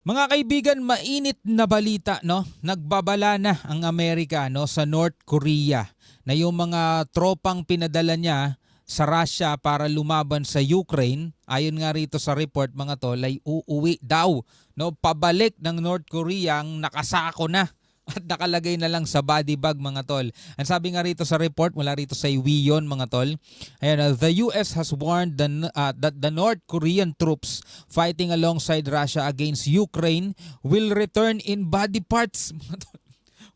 Mga kaibigan, mainit na balita, no? Nagbabala na ang Amerika, no, sa North Korea na yung mga tropang pinadala niya sa Russia para lumaban sa Ukraine, ayon nga rito sa report mga tol, ay uuwi daw, no, pabalik ng North Korea ang nakasako na at nakalagay na lang sa body bag mga tol. Ang sabi nga rito sa report mula rito sa WION mga tol, ayan, the US has warned that the North Korean troops fighting alongside Russia against Ukraine will return in body parts mga tol.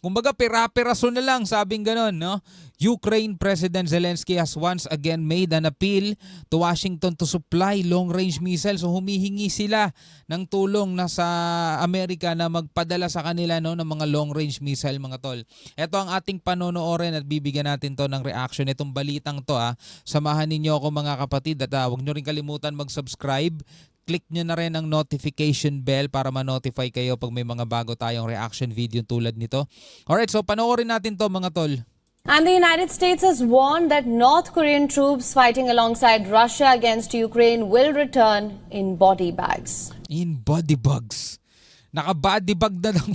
Kumbaga pera-peraso na lang, sabing ganon, no? Ukraine President Zelensky has once again made an appeal to Washington to supply long-range missiles. So humihingi sila ng tulong na sa Amerika na magpadala sa kanila, no, ng mga long-range missile mga tol. Ito ang ating panonoorin at bibigyan natin to ng reaction. Itong balitang to, samahan ninyo ako mga kapatid at huwag nyo rin kalimutan mag-subscribe. Click nyo na rin ang notification bell para ma-notify kayo pag may mga bago tayong reaction video tulad nito. Alright, so panoorin natin to mga tol. And the United States has warned that North Korean troops fighting alongside Russia against Ukraine will return in body bags. In body bags. Naka-body bag na lang,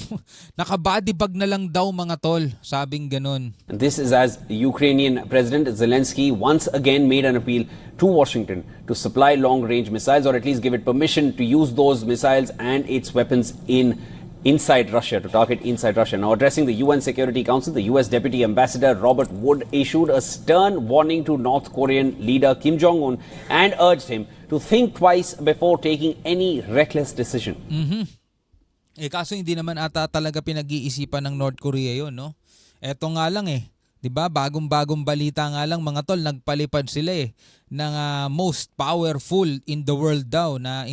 naka-body bag na lang daw mga tol, sabing ganun. This is as Ukrainian President Zelensky once again made an appeal to Washington to supply long-range missiles, or at least give it permission to use those missiles and its weapons inside Russia, to target inside Russia. Now, addressing the UN Security Council, the US Deputy Ambassador Robert Wood issued a stern warning to North Korean leader Kim Jong-un and urged him to think twice before taking any reckless decision. Kaso hindi naman ata talaga pinag-iisipan ng North Korea yun, no? Eto nga lang 'di ba? Bagong-bagong balita nga lang mga tol, nagpalipad sila ng most powerful in the world daw na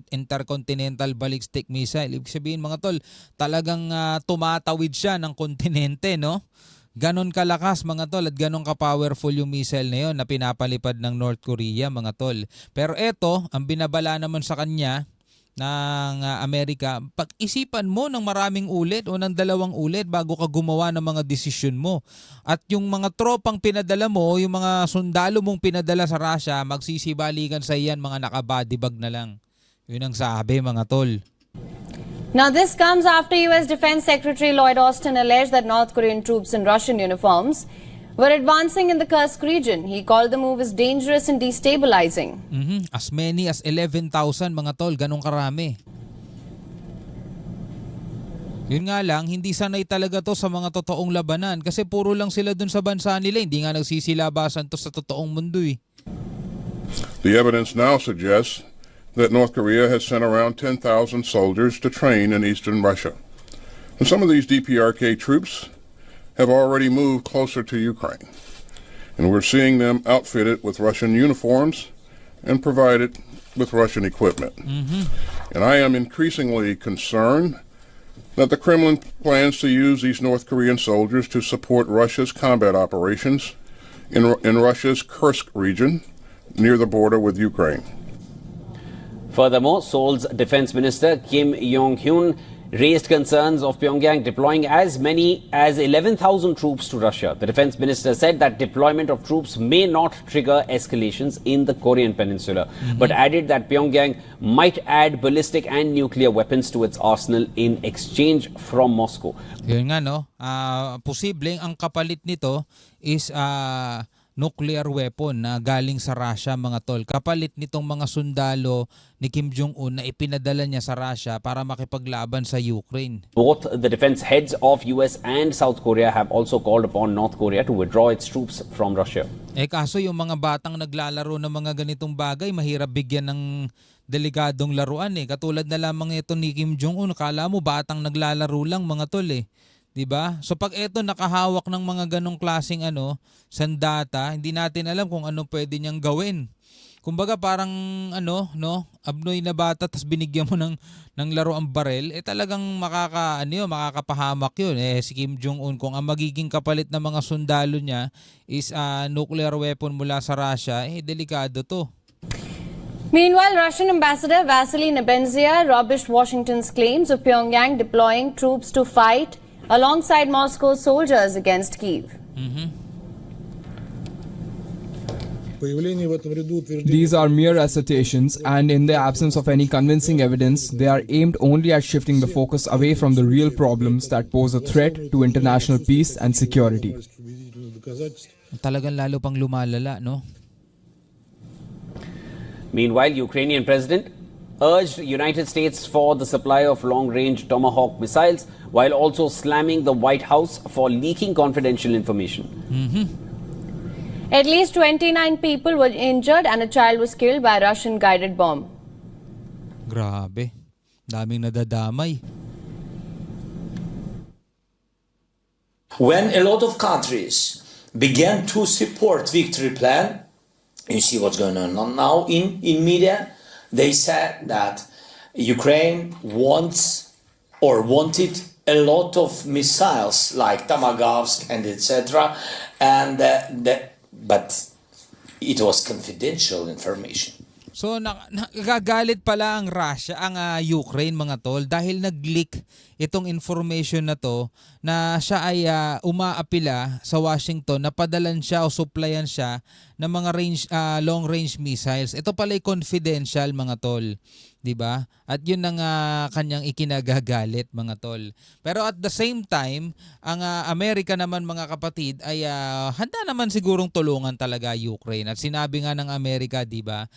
intercontinental ballistic missile. Ibig sabihin mga tol, talagang tumatawid siya ng kontinente, no? Ganon kalakas mga tol at ganon ka-powerful yung missile na yun na pinapalipad ng North Korea mga tol. Pero eto, ang binabala naman sa kanya ng Amerika, pag-isipan mo ng maraming ulit o ng 2 ulit bago ka gumawa ng mga desisyon mo. At yung mga tropang pinadala mo, yung mga sundalo mong pinadala sa Russia, magsisibalikan sa iyan mga naka-bodybag na lang. Yun ang sabi mga tol. Now this comes after US Defense Secretary Lloyd Austin alleged that North Korean troops in Russian uniforms were advancing in the Kursk region. He called the move as dangerous and destabilizing. As many as 11,000 mga tol, ganong karami. Yun nga lang, hindi sanay talaga to sa mga totoong labanan kasi puro lang sila dun sa bansa nila, hindi nga nagsisilabasan to sa totoong mundo . The evidence now suggests that North Korea has sent around 10,000 soldiers to train in eastern Russia. And some of these DPRK troops have already moved closer to Ukraine. And we're seeing them outfitted with Russian uniforms and provided with Russian equipment. And I am increasingly concerned that the Kremlin plans to use these North Korean soldiers to support Russia's combat operations in Russia's Kursk region near the border with Ukraine. Furthermore, Seoul's Defense Minister Kim Yong-hyun raised concerns of Pyongyang deploying as many as 11,000 troops to Russia. The defense minister said that deployment of troops may not trigger escalations in the Korean peninsula, but added that Pyongyang might add ballistic and nuclear weapons to its arsenal in exchange from Moscow. Yun nga no, posibleng ang kapalit nito is nuclear weapon na galing sa Russia mga tol. Kapalit nitong mga sundalo ni Kim Jong-un na ipinadala niya sa Russia para makipaglaban sa Ukraine. Both the defense heads of US and South Korea have also called upon North Korea to withdraw its troops from Russia. Kaso yung mga batang naglalaro ng mga ganitong bagay, mahirap bigyan ng delikadong laruan . Katulad na lamang ito ni Kim Jong-un, kala mo batang naglalaro lang mga tol . Diba? So pag ito nakahawak ng mga ganong klaseng sandata, hindi natin alam kung ano pwede niyang gawin. Kumbaga parang abnoy na bata tas binigyan mo ng laro ang barel, talagang makakapahamak yun. Si Kim Jong-un kung ang magiging kapalit ng mga sundalo niya is nuclear weapon mula sa Russia, delikado to. Meanwhile, Russian Ambassador Vasily Nebenzia rubbished Washington's claims of Pyongyang deploying troops to fight alongside Moscow's soldiers against Kyiv. Появление в этом ряду утверждений These are mere assertions, and in the absence of any convincing evidence, they are aimed only at shifting the focus away from the real problems that pose a threat to international peace and security. убедительных доказательств. Talagang lalo pang lumalala, no? Meanwhile, Ukrainian president urged United States for the supply of long-range Tomahawk missiles while also slamming the White House for leaking confidential information. At least 29 people were injured and a child was killed by a Russian-guided bomb. Grabe. Daming nadadamay. When a lot of countries began to support victory plan, you see what's going on now in media, they said that Ukraine wants or wanted a lot of missiles like Tomahawk and etc. And but it was confidential information. So nagagalit pala ang Russia, ang Ukraine mga tol dahil nag-leak itong information na to na siya ay umaapila sa Washington na padalan siya o supplyan siya ng mga long range missiles. Ito pala ay confidential mga tol, 'di ba? At 'yun ang kanyang ikinagagalit mga tol. Pero at the same time, ang Amerika naman mga kapatid ay handa naman sigurong tulungan talaga Ukraine. At sinabi nga ng Amerika, 'di ba?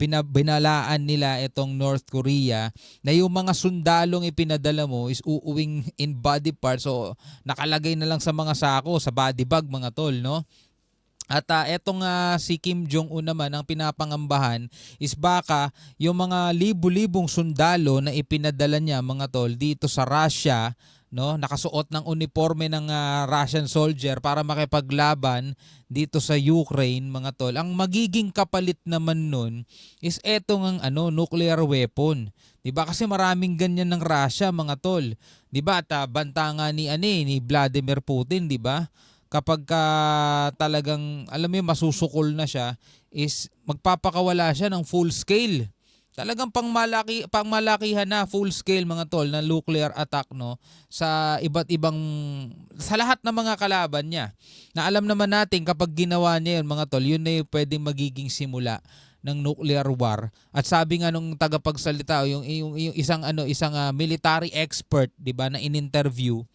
Binalaan nila itong North Korea na yung mga sundalong ipinadala mo is uuwing in body parts o nakalagay na lang sa mga sako, sa body bag mga tol, no? At etong si Kim Jong-un naman ang pinapangambahan is baka yung mga libu-libong sundalo na ipinadala niya mga tol dito sa Russia, no, nakasuot ng uniforme ng Russian soldier para makipaglaban dito sa Ukraine mga tol. Ang magiging kapalit naman nun is etong nuclear weapon. 'Di ba? Kasi maraming ganyan ng Russia mga tol. 'Di ba? At banta nga ni Vladimir Putin, 'di ba? Kapag talagang alam mo masusukol na siya is magpapakawala siya ng full scale. Talagang pangmalakihan na full scale mga tol na nuclear attack no sa iba't ibang sa lahat ng mga kalaban niya. Na alam naman natin kapag ginawa niya 'yun mga tol, yun na yung pwedeng magiging simula ng nuclear war. At sabi nga nung tagapagsalita yung isang military expert, 'di ba, na in-interview,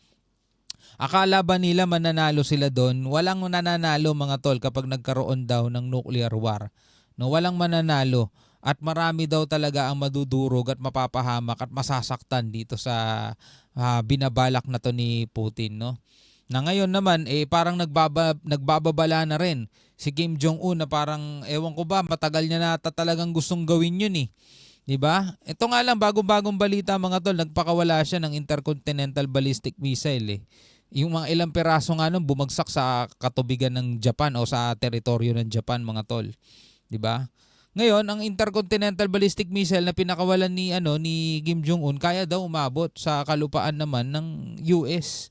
akala ba nila mananalo sila doon? Walang nananalo mga tol kapag nagkaroon daw ng nuclear war. No, walang mananalo. At marami daw talaga ang madudurog at mapapahamak at masasaktan dito sa binabalak na to ni Putin, no? Na ngayon naman parang nagbababala na rin si Kim Jong-un na parang ewan ko ba matagal niya na talagang gustong gawin yun 'Di ba? Ito nga lang bagong-bagong balita mga tol, nagpakawala siya ng intercontinental ballistic missile Yung mga ilang peraso nga nun bumagsak sa katubigan ng Japan o sa teritoryo ng Japan mga tol. 'Di ba? Ngayon, ang intercontinental ballistic missile na pinakawalan ni Kim Jong-un kaya daw umabot sa kalupaan naman ng US.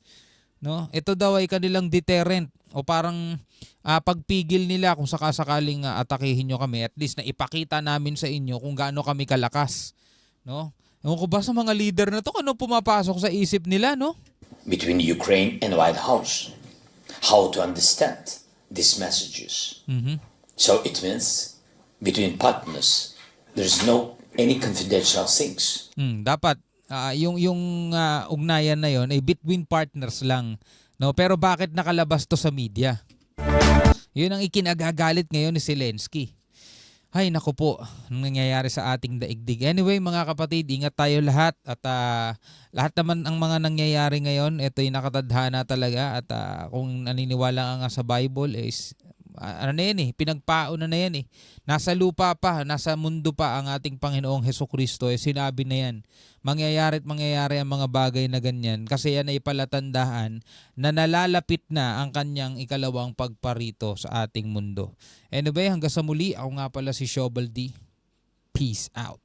No? Ito daw ay kanilang deterrent o parang pagpigil nila kung sakasakaling atakihin nyo kami, at least na ipakita namin sa inyo kung gaano kami kalakas. No? Ewan ko ba sa mga leader na to kung ano pumapasok sa isip nila, no? Between Ukraine and White House, how to understand these messages. So it means between partners, there's no any confidential things. Dapat yung ugnayan na yon ay between partners lang, no? Pero bakit nakalabas to sa media? Yun ang ikinagagalit ngayon ni Zelensky. Ay naku po, anong nangyayari sa ating daigdig. Anyway mga kapatid, ingat tayo lahat at lahat naman ang mga nangyayari ngayon, ito ay nakatadhana talaga at kung naniniwala nga sa Bible is pinagpauna na yan Nasa lupa pa, nasa mundo pa ang ating Panginoong Hesukristo sinabi na yan. Mangyayari ang mga bagay na ganyan kasi yan ay palatandaan na nalalapit na ang kanyang ikalawang pagparito sa ating mundo. Anyway, hanggang sa muli, ako nga pala si Shobal D. Peace out.